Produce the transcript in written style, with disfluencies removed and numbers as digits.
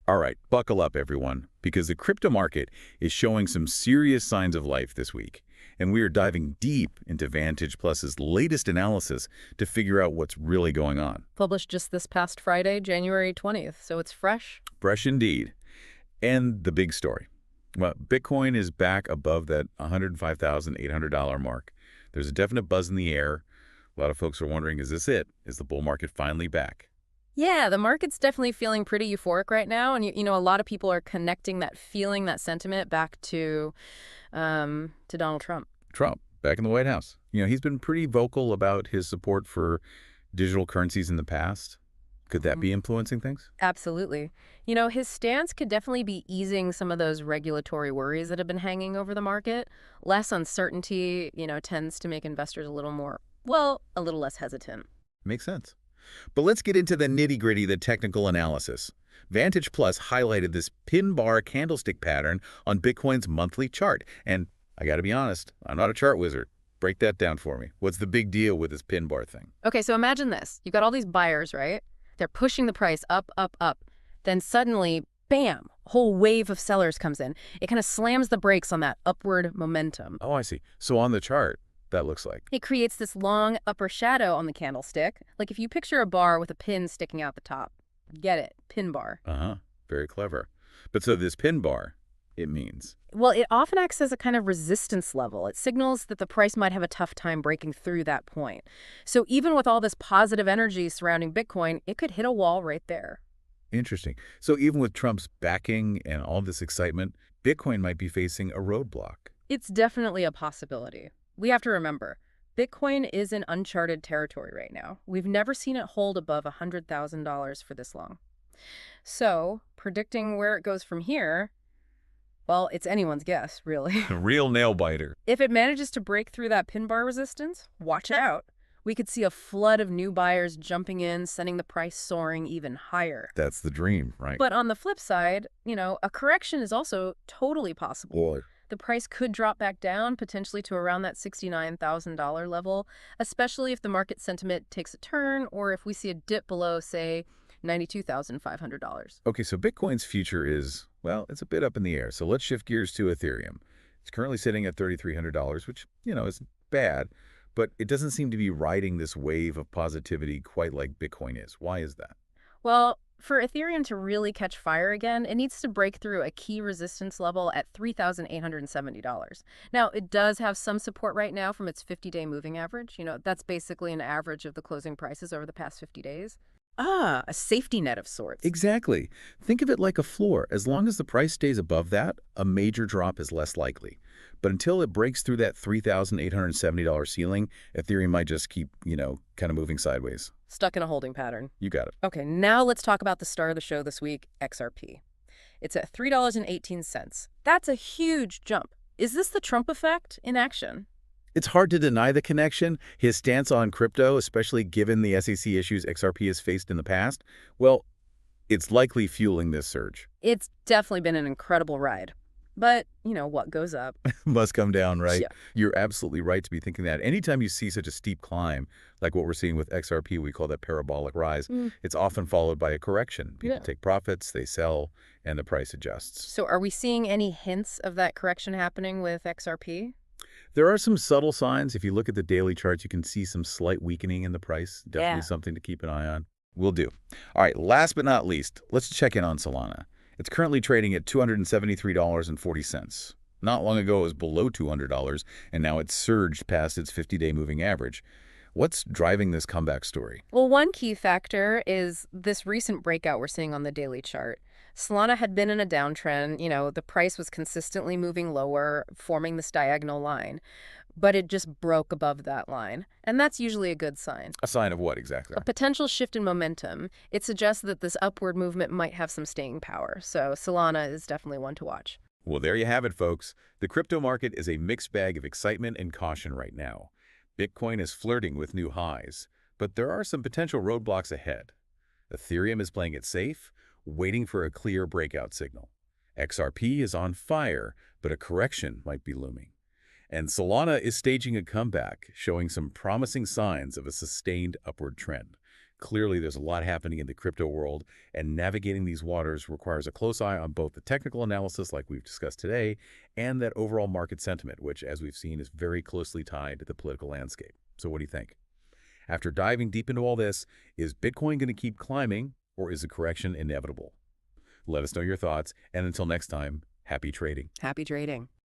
All right, buckle up, everyone, because the crypto market is showing some serious signs of life this week. And we are diving deep into Vantage Plus's latest analysis to figure out what's really going on. Published just this past Friday, January 20th, so it's fresh. Fresh indeed. And the big story. Well, Bitcoin is back above that $105,800 mark. There's a definite buzz in the air. A lot of folks are wondering, is this it? Is the bull market finally back? Yeah, the market's definitely feeling pretty euphoric right now, and you know a lot of people are connecting that feeling, that sentiment back to Donald Trump. Trump, back in the White House. He's been pretty vocal about his support for digital currencies in the past. Could that be influencing things? Absolutely. You know, his stance could definitely be easing some of those regulatory worries that have been hanging over the market. Less uncertainty, tends to make investors a little more, well, a little less hesitant. Makes sense. But let's get into the nitty-gritty, the technical analysis. Vantage Plus highlighted this pin bar candlestick pattern on Bitcoin's monthly chart. And I got to be honest, I'm not a chart wizard. Break that down for me. What's the big deal with this pin bar thing? Okay, so imagine this. You've got all these buyers, right? They're pushing the price up, up, up. Then suddenly, bam, a whole wave of sellers comes in. It kind of slams the brakes on that upward momentum. Oh, I see. So on the chart, that looks like. It creates this long upper shadow on the candlestick. Like if you picture a bar with a pin sticking out the top. Get it, pin bar. Uh-huh. Very clever. But so this pin bar, it means? Well, it often acts as a kind of resistance level. It signals that the price might have a tough time breaking through that point. So even with all this positive energy surrounding Bitcoin, it could hit a wall right there. Interesting. So even with Trump's backing and all this excitement, Bitcoin might be facing a roadblock. It's definitely a possibility. We have to remember, Bitcoin is in uncharted territory right now. We've never seen it hold above $100,000 for this long. So predicting where it goes from here, well, it's anyone's guess, really. A real nail biter. If it manages to break through that pin bar resistance, watch out. We could see a flood of new buyers jumping in, sending the price soaring even higher. That's the dream, right? But on the flip side, a correction is also totally possible. Boy. The price could drop back down, potentially to around that $69,000 level, especially if the market sentiment takes a turn or if we see a dip below, say, $92,500. Okay, so Bitcoin's future is, well, it's a bit up in the air. So let's shift gears to Ethereum. It's currently sitting at $3,300, which, isn't bad, but it doesn't seem to be riding this wave of positivity quite like Bitcoin is. Why is that? Well, for Ethereum to really catch fire again, it needs to break through a key resistance level at $3,870. Now, it does have some support right now from its 50-day moving average. That's basically an average of the closing prices over the past 50 days. A safety net of sorts. Exactly. Think of it like a floor. As long as the price stays above that, a major drop is less likely. But until it breaks through that $3,870 ceiling, Ethereum might just keep, kind of moving sideways. Stuck in a holding pattern. You got it. Okay, now let's talk about the star of the show this week, XRP. It's at $3.18. That's a huge jump. Is this the Trump effect in action? It's hard to deny the connection. His stance on crypto, especially given the SEC issues XRP has faced in the past, well, it's likely fueling this surge. It's definitely been an incredible ride. But, what goes up must come down, right? Yeah. You're absolutely right to be thinking that. Anytime you see such a steep climb, like what we're seeing with XRP, we call that parabolic rise, it's often followed by a correction. People take profits, they sell, and the price adjusts. So are we seeing any hints of that correction happening with XRP? There are some subtle signs. If you look at the daily charts, you can see some slight weakening in the price. Definitely something to keep an eye on. Will do. All right, last but not least, let's check in on Solana. It's currently trading at $273.40. Not long ago, it was below $200, and now it's surged past its 50-day moving average. What's driving this comeback story? Well, one key factor is this recent breakout we're seeing on the daily chart. Solana had been in a downtrend. The price was consistently moving lower, forming this diagonal line. But it just broke above that line. And that's usually a good sign. A sign of what exactly? A potential shift in momentum. It suggests that this upward movement might have some staying power. So Solana is definitely one to watch. Well, there you have it, folks. The crypto market is a mixed bag of excitement and caution right now. Bitcoin is flirting with new highs, but there are some potential roadblocks ahead. Ethereum is playing it safe, waiting for a clear breakout signal. XRP is on fire, but a correction might be looming. And Solana is staging a comeback, showing some promising signs of a sustained upward trend. Clearly, there's a lot happening in the crypto world, and navigating these waters requires a close eye on both the technical analysis, like we've discussed today, and that overall market sentiment, which, as we've seen, is very closely tied to the political landscape. So what do you think? After diving deep into all this, is Bitcoin going to keep climbing, or is a correction inevitable? Let us know your thoughts, and until next time, happy trading. Happy trading.